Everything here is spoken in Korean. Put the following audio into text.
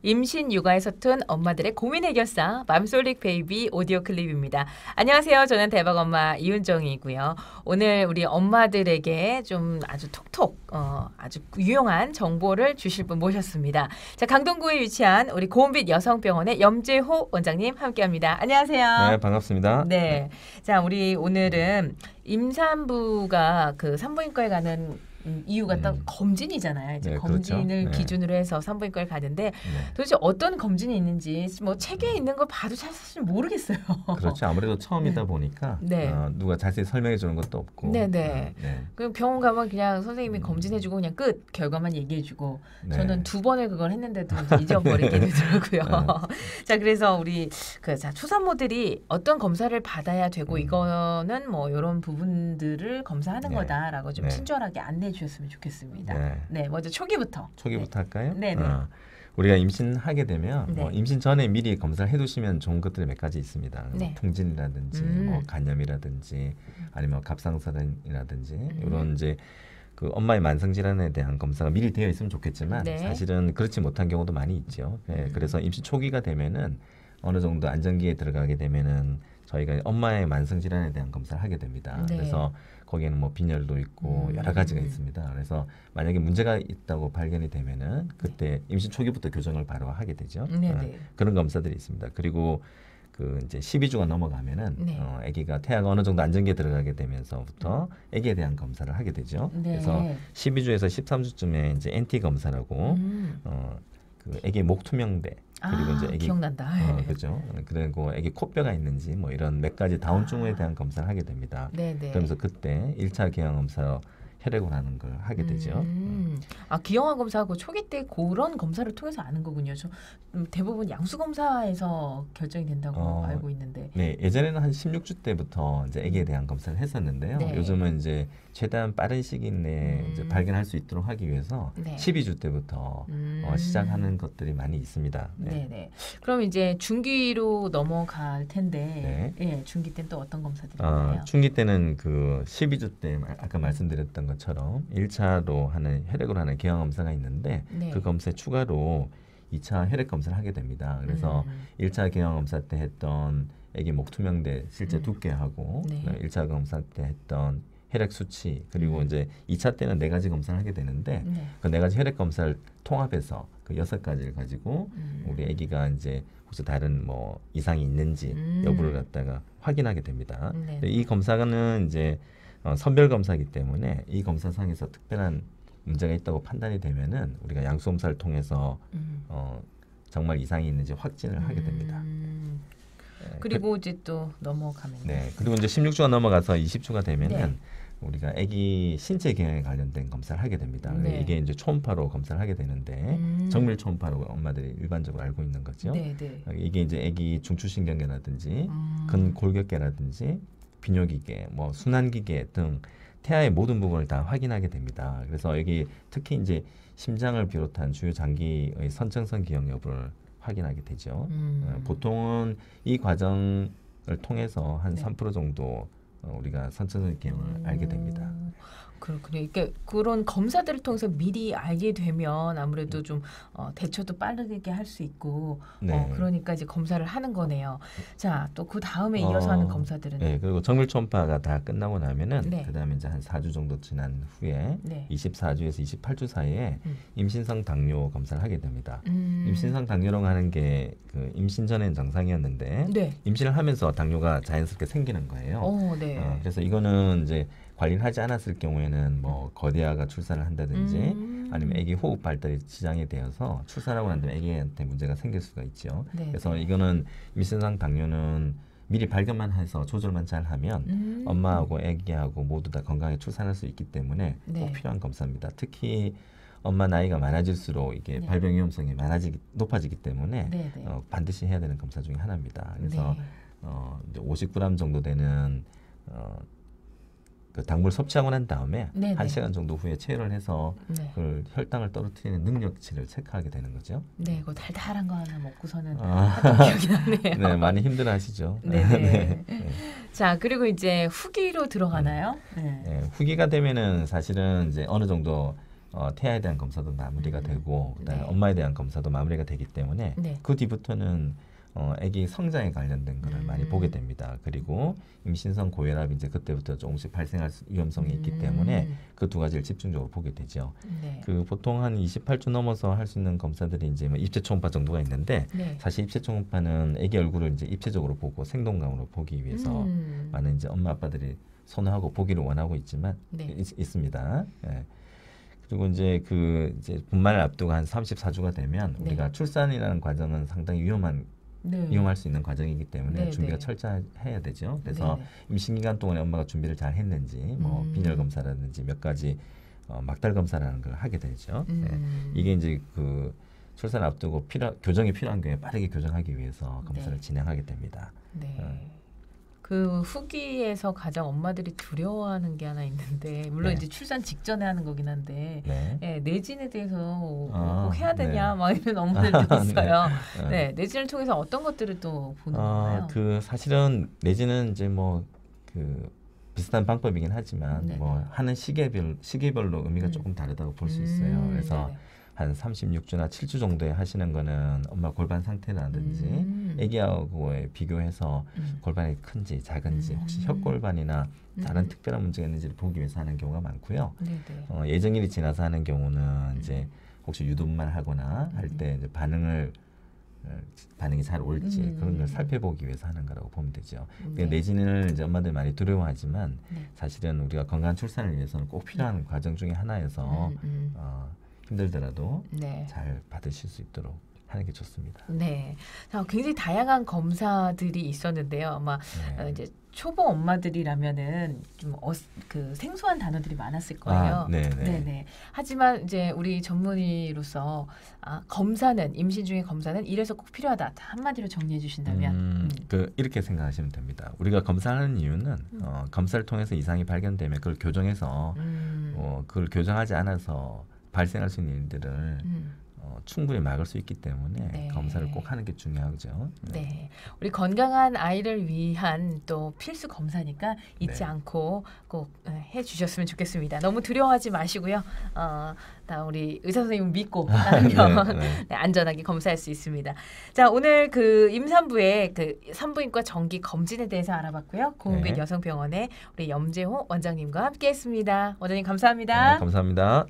임신 육아에 서툰 엄마들의 고민 해결사 맘솔릭 베이비 오디오 클립입니다. 안녕하세요. 저는 대박 엄마 이윤정이고요. 오늘 우리 엄마들에게 좀 아주 톡톡 아주 유용한 정보를 주실 분 모셨습니다. 자, 강동구에 위치한 우리 고은빛 여성병원의 염재호 원장님 함께합니다. 안녕하세요. 네, 반갑습니다. 네, 자 우리 오늘은 임산부가 그 산부인과에 가는 이유가 딱 검진이잖아요. 이제 네, 검진을 그렇죠. 네. 기준으로 해서 산부인과를 가는데 네. 도대체 어떤 검진이 있는지 뭐 책에 있는 걸 봐도 사실 모르겠어요. 그렇죠. 아무래도 처음이다 보니까 네. 누가 자세히 설명해 주는 것도 없고. 네네. 네. 그럼 병원 가면 그냥 선생님이 검진해주고 그냥 끝 결과만 얘기해주고 네. 저는 2번을 그걸 했는데도 이제 잊어버리게 되더라고요. 자, 그래서 우리 자, 초산모들이 어떤 검사를 받아야 되고 이거는 뭐 이런 부분들을 검사하는 네. 거다라고 좀 네. 친절하게 안내해 주셨으면 좋겠습니다. 네, 먼저 초기부터. 초기부터 할까요? 네네. 우리가 임신하게 되면 네. 뭐 임신 전에 미리 검사를 해두시면 좋은 것들이 몇 가지 있습니다. 네. 뭐 통진이라든지 뭐 간염이라든지 아니면 갑상선이라든지 이런 이제 그 엄마의 만성 질환에 대한 검사가 미리 되어 있으면 좋겠지만 네. 사실은 그렇지 못한 경우도 많이 있죠. 네, 그래서 임신 초기가 되면은 어느 정도 안정기에 들어가게 되면은 저희가 엄마의 만성 질환에 대한 검사를 하게 됩니다. 네. 그래서 거기에는 뭐 빈혈도 있고 여러 가지가 있습니다. 그래서 만약에 문제가 있다고 발견이 되면은 그때 임신 초기부터 교정을 바로 하게 되죠. 네네. 그런 검사들이 있습니다. 그리고 그 이제 12주가 넘어가면은 네. 아기가 태아가 어느 정도 안정기에 들어가게 되면서부터 아기에 대한 검사를 하게 되죠. 네. 그래서 12주에서 13주쯤에 이제 NT 검사라고 그 아기의 목 투명대 그리고 이제 아기 기억난다. 그죠. 그리고 아기 코뼈가 있는지 뭐 이런 몇 가지 다운증후에 대한 검사를 하게 됩니다. 네네. 그러면서 그때 1차 기형 검사로 혈액을 하는 걸 하게 되죠. 기형아 검사하고 초기 때 그런 검사를 통해서 아는 거군요. 저 대부분 양수 검사에서 결정이 된다고 알고 있는데. 네, 예전에는 한 16주 때부터 이제 아기에 대한 검사를 했었는데요. 네. 요즘은 이제 최대한 빠른 시기 내에 이제 발견할 수 있도록 하기 위해서 네. 12주 때부터 시작하는 것들이 많이 있습니다. 네, 네. 그럼 이제 중기로 넘어갈 텐데, 예, 중기 때는 또 어떤 검사들이 있나요? 중기 때는 그 12주 때 아까 말씀드렸던 것처럼 1차로 하는 혈액으로 하는 기형 검사가 있는데 네. 그 검사에 추가로 2차 혈액 검사를 하게 됩니다. 그래서 1차 기형 검사 때 했던 아기 목 투명대 실제 두께하고 네. 1차 검사 때 했던 혈액 수치 그리고 이제 2차 때는 4가지 검사를 하게 되는데 네. 그 4가지 혈액 검사를 통합해서 그 6가지를 가지고 우리 아기가 이제 혹시 다른 뭐 이상이 있는지 여부를 갖다가 확인하게 됩니다. 네. 근데 이 검사는 이제 선별 검사이기 때문에 이 검사상에서 특별한 문제가 있다고 판단이 되면은 우리가 양수 검사를 통해서 정말 이상이 있는지 확진을 하게 됩니다. 그리고 이제 또 넘어가면. 네. 그리고 이제 16주가 넘어가서 20주가 되면은 네. 우리가 아기 신체 기형에 관련된 검사를 하게 됩니다. 네. 이게 이제 초음파로 검사를 하게 되는데 정밀 초음파로 엄마들이 일반적으로 알고 있는 거죠. 네, 네. 이게 이제 아기 중추신경계라든지 근골격계라든지 비뇨기계, 뭐 순환기계 등 태아의 모든 부분을 다 확인하게 됩니다. 그래서 여기 특히 이제 심장을 비롯한 주요 장기의 선천성 기형 여부를 확인하게 되죠. 보통은 이 과정을 통해서 한 3% 정도 우리가 선천성 기형을 알게 됩니다. 그렇군요. 그러니까 그런 검사들을 통해서 미리 알게 되면 아무래도 좀 대처도 빠르게 할 수 있고 네. 그러니까 이제 검사를 하는 거네요. 자, 또 그 다음에 이어서 하는 검사들은 네, 그리고 정밀 초음파가 다 끝나고 나면은 네. 그다음에 이제 한 4주 정도 지난 후에 네. 24주에서 28주 사이에 임신성 당뇨 검사를 하게 됩니다. 음. 임신성 당뇨라고 하는 게 그 임신 전엔 정상이었는데 네. 임신을 하면서 당뇨가 자연스럽게 생기는 거예요. 네. 그래서 이거는 이제 관리를 하지 않았을 경우에는 뭐 거대아가 출산을 한다든지 아니면 아기 호흡 발달이 지장이 되어서 출산하고 난 다음에 아기한테 문제가 생길 수가 있죠. 네. 그래서 이거는 임신성 당뇨는 미리 발견만 해서 조절만 잘 하면 엄마하고 아기하고 모두 다 건강하게 출산할 수 있기 때문에 네. 꼭 필요한 검사입니다. 특히 엄마 나이가 많아질수록 이게 네. 발병 위험성이 높아지기 때문에 네, 네. 반드시 해야 되는 검사 중에 하나입니다. 그래서 네. 이제 50g 정도 되는 그 당물 섭취하고 난 다음에 네, 네. 1시간 정도 후에 체열을 해서 네. 그 혈당을 떨어뜨리는 능력치를 체크하게 되는 거죠. 네, 그 달달한 거 하나 먹고서는 했던 기억이 나네요. 네, 많이 힘들어하시죠. 네네. 자, 그리고 이제 후기로 들어가나요? 네. 네, 후기가 되면은 사실은 이제 어느 정도 태아에 대한 검사도 마무리가 되고 그다음에 네. 엄마에 대한 검사도 마무리가 되기 때문에 네. 그 뒤부터는 아기 성장에 관련된 거를 많이 보게 됩니다. 그리고 임신성 고혈압이 이제 그때부터 조금씩 발생할 위험성이 있기 때문에 그 두 가지를 집중적으로 보게 되죠. 네. 그 보통 한 28주 넘어서 할 수 있는 검사들이 이제 뭐 입체 초음파 정도가 있는데 네. 사실 입체 초음파는 아기 얼굴을 이제 입체적으로 보고 생동감으로 보기 위해서 많은 이제 엄마 아빠들이 선호하고 보기를 원하고 있지만 네. 있습니다. 예. 그리고 이제 그 이제 분만을 앞두고 한 34주가 되면 네. 우리가 출산이라는 과정은 상당히 위험할 수 있는 과정이기 때문에 네, 준비가 네. 철저해야 되죠. 그래서 네. 임신 기간 동안에 엄마가 준비를 잘 했는지 뭐 빈혈 검사라든지 몇 가지 막달 검사라는 걸 하게 되죠. 네. 이게 이제 그 출산 앞두고 교정이 필요한 경우에 빠르게 교정하기 위해서 검사를 네. 진행하게 됩니다. 네. 그 후기에서 가장 엄마들이 두려워하는 게 하나 있는데 물론 네. 이제 출산 직전에 하는 거긴 한데 네. 네, 내진에 대해서 꼭 네. 해야 되냐 막 이런 엄마들도 있어요. 네. 네, 내진을 통해서 어떤 것들을 또 보는 건가요? 그 사실은 내지는 이제 뭐 그 비슷한 방법이긴 하지만 네. 뭐 하는 시기별로 의미가 조금 다르다고 볼 수 있어요. 그래서 네네. 한 36주나 7주 정도에 하시는 거는 엄마 골반 상태라든지 아기하고의 비교해서 골반이 큰지 작은지 혹시 혈골반이나 다른 특별한 문제가 있는지를 보기 위해서 하는 경우가 많고요. 네네. 예정일이 지나서 하는 경우는 이제 혹시 유도만 하거나 할 때 이제 반응이 잘 올지 그런 걸 살펴보기 위해서 하는 거라고 보면 되죠. 네. 내진을 이제 엄마들 많이 두려워하지만 네. 사실은 우리가 건강한 출산을 위해서는 꼭 필요한 과정 중에 하나여서 힘들더라도 네. 잘 받으실 수 있도록 하는 게 좋습니다. 네. 자, 굉장히 다양한 검사들이 있었는데요. 아마 네. 이제 초보 엄마들이라면은 좀 그 생소한 단어들이 많았을 거예요. 네네. 하지만 이제 우리 전문의로서 검사는 임신 중에 검사는 이래서 꼭 필요하다. 한마디로 정리해 주신다면. 이렇게 생각하시면 됩니다. 우리가 검사하는 이유는 검사를 통해서 이상이 발견되면 그걸 교정해서 그걸 교정하지 않아서 발생할 수 있는 일들을 충분히 막을 수 있기 때문에 네. 검사를 꼭 하는 게 중요하죠. 네, 우리 건강한 아이를 위한 또 필수 검사니까 잊지 네. 않고 꼭 해주셨으면 좋겠습니다. 너무 두려워하지 마시고요. 다 우리 의사 선생님 믿고 따르면 네, 안전하게 검사할 수 있습니다. 자, 오늘 그 임산부의 그 산부인과 정기 검진에 대해서 알아봤고요. 고은빛 네. 여성병원의 우리 염재호 원장님과 함께했습니다. 원장님 감사합니다. 네, 감사합니다.